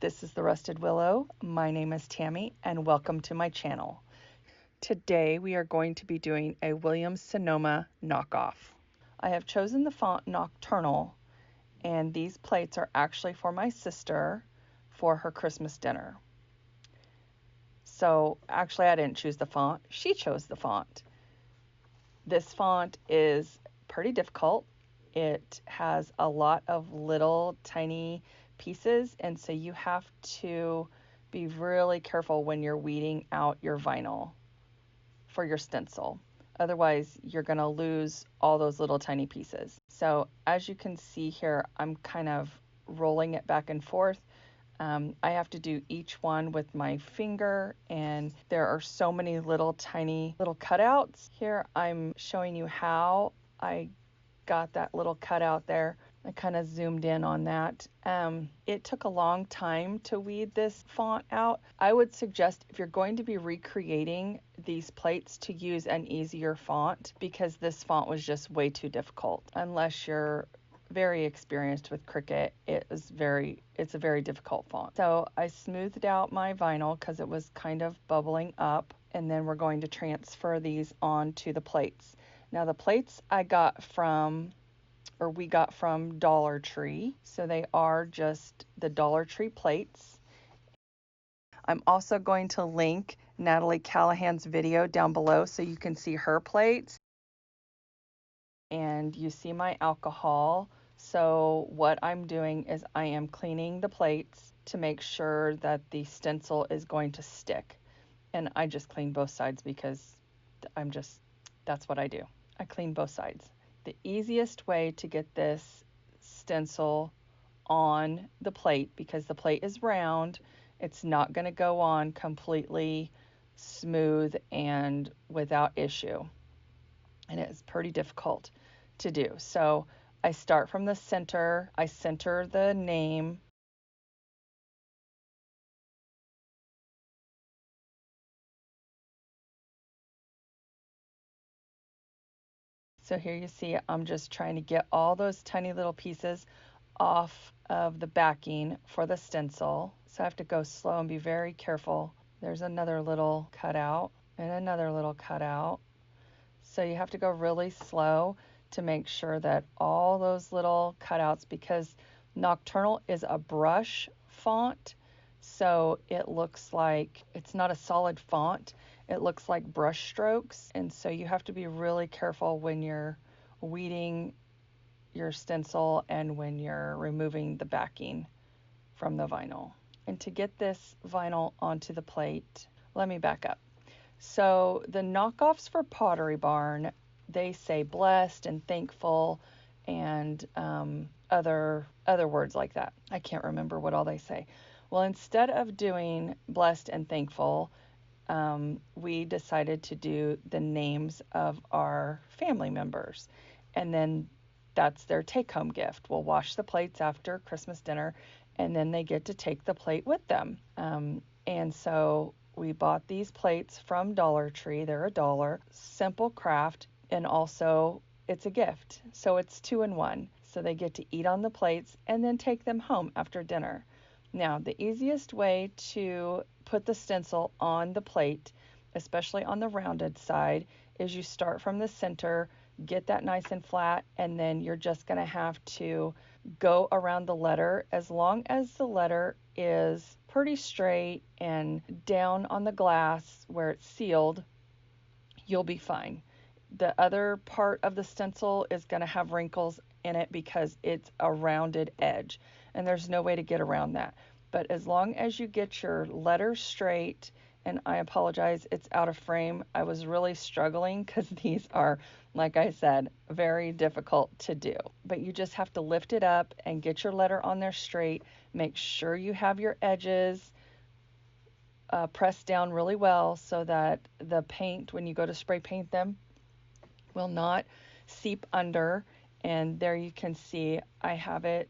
This is the Rusted Willow. My name is Tammie and welcome to my channel. Today we are going to be doing a Williams Sonoma knockoff. I have chosen the font Nocturnal, and these plates are actually for my sister for her Christmas dinner. So actually I didn't choose the font, she chose the font. This font is pretty difficult. It has a lot of little tiny pieces, and so you have to be really careful when you're weeding out your vinyl for your stencil. Otherwise, you're going to lose all those little tiny pieces. So as you can see here, I'm kind of rolling it back and forth. I have to do each one with my finger, and there are so many little tiny little cutouts. Here I'm showing you how I got that little cutout there. I kind of zoomed in on that. It took a long time to weed this font out. I would suggest, if you're going to be recreating these plates, to use an easier font, because this font was just way too difficult. Unless you're very experienced with Cricut, it's a very difficult font. So I smoothed out my vinyl because it was kind of bubbling up, and then we're going to transfer these onto the plates. Now the plates we got from Dollar Tree, so they are just the Dollar Tree plates. I'm also going to link Natalie Callahan's video down below so you can see her plates. And you see my alcohol. So what I'm doing is I am cleaning the plates to make sure that the stencil is going to stick. And I just clean both sides because that's what I do. I clean both sides. The easiest way to get this stencil on the plate, because the plate is round, it's not going to go on completely smooth and without issue. And it's pretty difficult to do. So I start from the center, I center the name. So here you see I'm just trying to get all those tiny little pieces off of the backing for the stencil. So I have to go slow and be very careful. There's another little cutout and another little cutout. So you have to go really slow to make sure that all those little cutouts, because Nocturnal is a brush font, so it looks like it's not a solid font. It looks like brush strokes, and so you have to be really careful when you're weeding your stencil and when you're removing the backing from the vinyl. And to get this vinyl onto the plate, let me back up. So the knockoffs for Pottery Barn, they say blessed and thankful and other words like that. I can't remember what all they say. Well, instead of doing blessed and thankful, we decided to do the names of our family members, and then that's their take-home gift. We'll wash the plates after Christmas dinner, and then they get to take the plate with them. And so we bought these plates from Dollar Tree. They're $1. Simple craft, and also it's a gift. So it's 2 in 1. So they get to eat on the plates and then take them home after dinner. Now, the easiest way to put the stencil on the plate, especially on the rounded side, is you start from the center, get that nice and flat, and then you're just going to have to go around the letter. As long as the letter is pretty straight and down on the glass where it's sealed, you'll be fine. The other part of the stencil is going to have wrinkles in it because it's a rounded edge, and there's no way to get around that. But as long as you get your letters straight, and I apologize, it's out of frame. I was really struggling because these are, like I said, very difficult to do. But you just have to lift it up and get your letter on there straight. Make sure you have your edges pressed down really well so that the paint, when you go to spray paint them, will not seep under. And there you can see I have it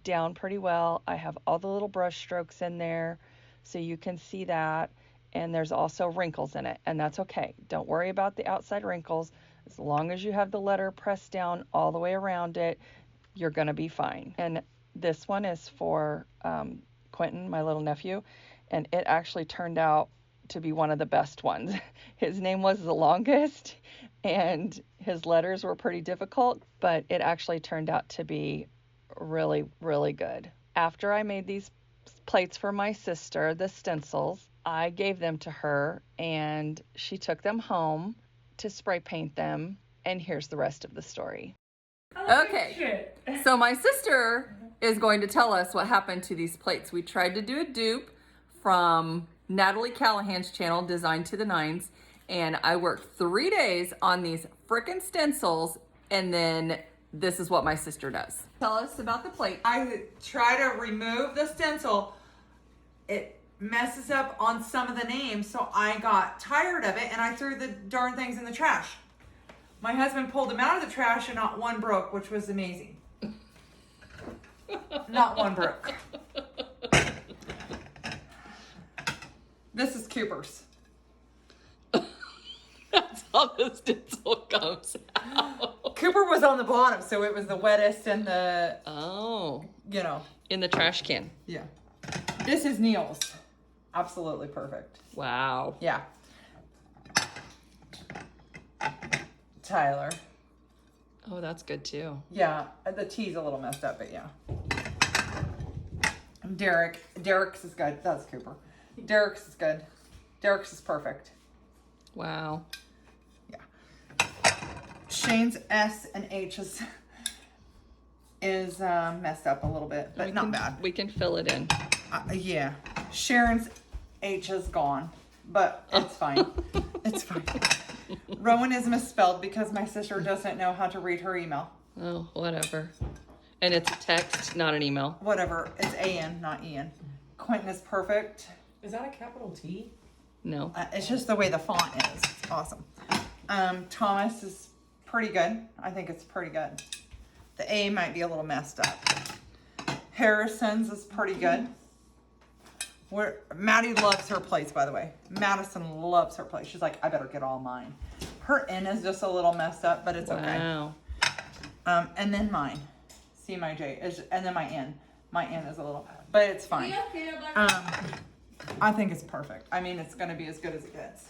down pretty well. I have all the little brush strokes in there, so you can see that. And there's also wrinkles in it, and that's okay. Don't worry about the outside wrinkles. As long as you have the letter pressed down all the way around it, you're going to be fine. And this one is for Quentin, my little nephew, and it actually turned out to be one of the best ones. His name was the longest, and his letters were pretty difficult, but it actually turned out to be really, really good. After I made these plates for my sister, the stencils, I gave them to her, and she took them home to spray paint them, and here's the rest of the story. Okay, so my sister is going to tell us what happened to these plates. We tried to do a dupe from Natalie Callahan's channel, Design to the Nines, and I worked 3 days on these frickin' stencils, and then this is what my sister does. Tell us about the plate. I try to remove the stencil. It messes up on some of the names, so I got tired of it and I threw the darn things in the trash. My husband pulled them out of the trash and not one broke, which was amazing. Not one broke. This is Cooper's. That's how the stencil comes out. Cooper was on the bottom, so it was the wettest and the, you know. In the trash can. Yeah. This is Neil's. Absolutely perfect. Wow. Yeah. Tyler. Oh, that's good too. Yeah, the T's a little messed up, but yeah. Derek. Derek's is good. That's Cooper. Derek's is good. Derek's is perfect. Wow. Yeah. Shane's S and H is messed up a little bit, but not bad. We can fill it in. Yeah. Sharon's H is gone, but it's fine. It's fine. Rowan is misspelled because my sister doesn't know how to read her email. Oh, whatever. And it's a text, not an email. Whatever. It's A-N, not E-N. Quentin is perfect. Is that a capital T? No. It's just the way the font is. It's awesome. Thomas is pretty good. I think it's pretty good. The A might be a little messed up. Harrison's is pretty good. Maddie loves her plates, by the way. Madison loves her plates. She's like, I better get all mine. Her N is just a little messed up, but it's okay. Wow. And then mine. See my J. And then my N. My N is a little, but it's fine. I think it's perfect. I mean, it's going to be as good as it gets.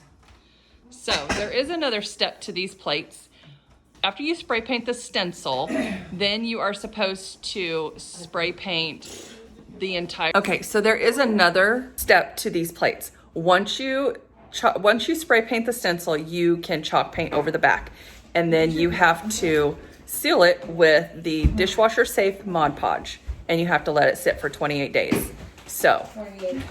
So there is another step to these plates. After you spray paint the stencil, then you are supposed to spray paint the entire. Okay, so there is another step to these plates. Once you spray paint the stencil, you can chalk paint over the back, and then you have to seal it with the dishwasher safe Mod Podge, and you have to let it sit for 28 days. So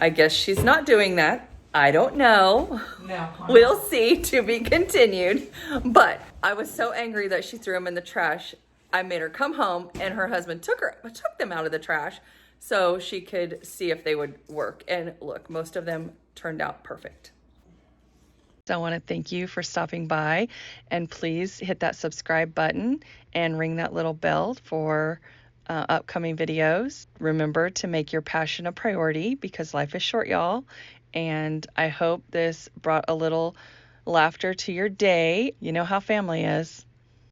I guess she's not doing that. I don't know. No. We'll see, to be continued. But I was so angry that she threw them in the trash. I made her come home, and her husband took them out of the trash so she could see if they would work. And look, most of them turned out perfect. So I want to thank you for stopping by, and please hit that subscribe button and ring that little bell for upcoming videos. Remember to make your passion a priority because life is short, y'all. And I hope this brought a little laughter to your day. You know how family is.